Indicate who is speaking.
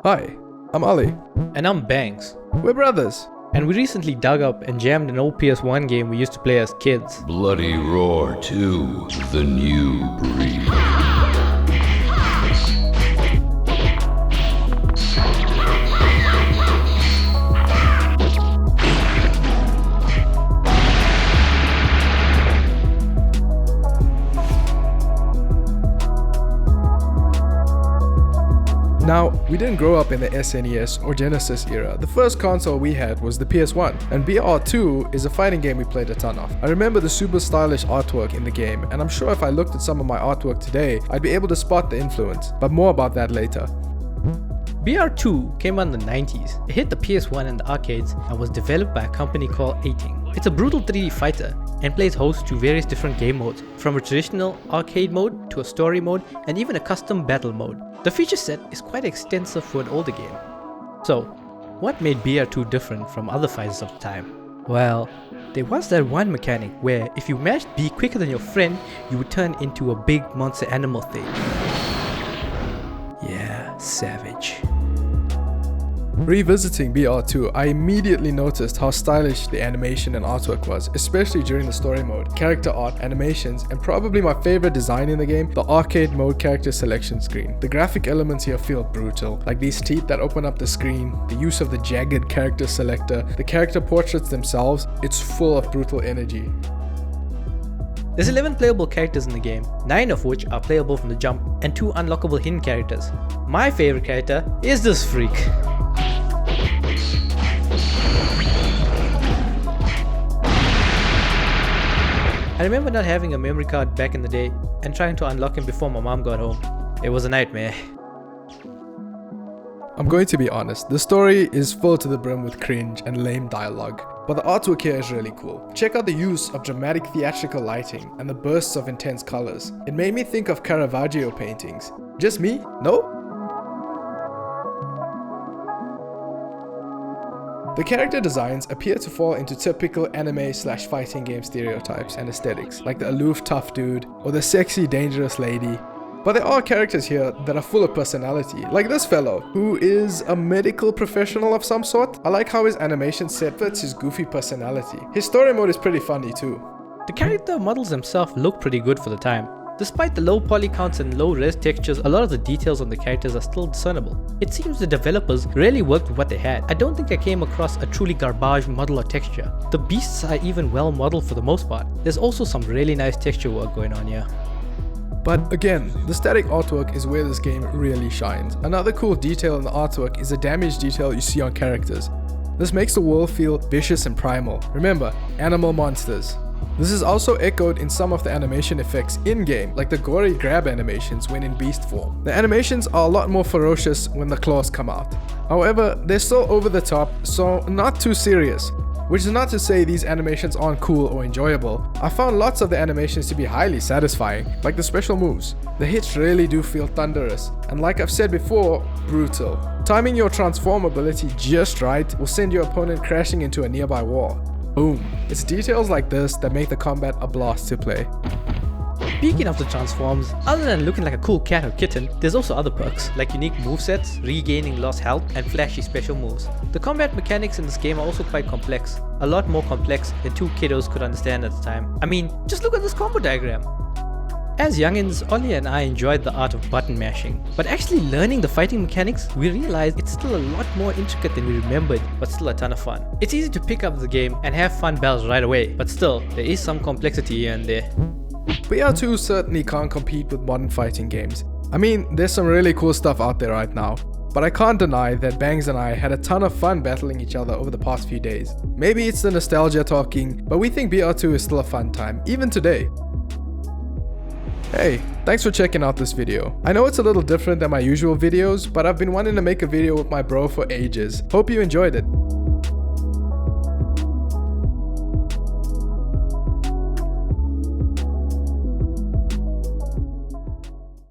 Speaker 1: Hi, I'm Ali.
Speaker 2: And I'm Banks.
Speaker 1: We're brothers.
Speaker 2: And we recently dug up and jammed an old PS1 game we used to play as kids.
Speaker 3: Bloody Roar 2, The New Breed.
Speaker 1: Now, we didn't grow up in the SNES or Genesis era. The first console we had was the PS1, and BR2 is a fighting game we played a ton of. I remember the super stylish artwork in the game, and I'm sure if I looked at some of my artwork today, I'd be able to spot the influence, but more about that later.
Speaker 2: BR2 came out in the 90s. It hit the PS1 and the arcades and was developed by a company called 18. It's a brutal 3D fighter and plays host to various different game modes, from a traditional arcade mode to a story mode and even a custom battle mode. The feature set is quite extensive for an older game. So, what made BR2 different from other fighters of the time? Well, there was that one mechanic where if you managed to be quicker than your friend, you would turn into a big monster animal thing. Yeah, savage.
Speaker 1: Revisiting BR2, I immediately noticed how stylish the animation and artwork was, especially during the story mode, character art, animations, and probably my favorite design in the game, the arcade mode character selection screen. The graphic elements here feel brutal, like these teeth that open up the screen, the use of the jagged character selector, the character portraits themselves, it's full of brutal energy.
Speaker 2: There's 11 playable characters in the game, 9 of which are playable from the jump, and 2 unlockable hidden characters. My favorite character is this freak. I remember not having a memory card back in the day and trying to unlock him before my mom got home. It was a nightmare.
Speaker 1: I'm going to be honest, the story is full to the brim with cringe and lame dialogue, but the artwork here is really cool. Check out the use of dramatic theatrical lighting and the bursts of intense colors. It made me think of Caravaggio paintings. Just me? No? The character designs appear to fall into typical anime/fighting game stereotypes and aesthetics, like the aloof tough dude or the sexy dangerous lady. But there are characters here that are full of personality, like this fellow, who is a medical professional of some sort. I like how his animation set fits his goofy personality. His story mode is pretty funny too.
Speaker 2: The character models themselves look pretty good for the time. Despite the low poly counts and low res textures, a lot of the details on the characters are still discernible. It seems the developers really worked with what they had. I don't think I came across a truly garbage model or texture. The beasts are even well modeled for the most part. There's also some really nice texture work going on here.
Speaker 1: But again, the static artwork is where this game really shines. Another cool detail in the artwork is the damage detail you see on characters. This makes the world feel vicious and primal. Remember, animal monsters. This is also echoed in some of the animation effects in-game, like the gory grab animations when in beast form. The animations are a lot more ferocious when the claws come out. However, they're still over the top, so not too serious. Which is not to say these animations aren't cool or enjoyable. I found lots of the animations to be highly satisfying, like the special moves. The hits really do feel thunderous, and like I've said before, brutal. Timing your transform ability just right will send your opponent crashing into a nearby wall. Boom. It's details like this that make the combat a blast to play.
Speaker 2: Speaking of the transforms, other than looking like a cool cat or kitten, there's also other perks, like unique movesets, regaining lost health, and flashy special moves. The combat mechanics in this game are also quite complex, a lot more complex than 2 kiddos could understand at the time. I mean, just look at this combo diagram. As youngins, Ollie and I enjoyed the art of button mashing, but actually learning the fighting mechanics, we realized it's still a lot more intricate than we remembered, but still a ton of fun. It's easy to pick up the game and have fun battles right away, but still, there is some complexity here and there.
Speaker 1: BR2 certainly can't compete with modern fighting games. I mean, there's some really cool stuff out there right now, but I can't deny that Bangs and I had a ton of fun battling each other over the past few days. Maybe it's the nostalgia talking, but we think BR2 is still a fun time, even today. Hey, thanks for checking out this video. I know it's a little different than my usual videos, but I've been wanting to make a video with my bro for ages. Hope you enjoyed it.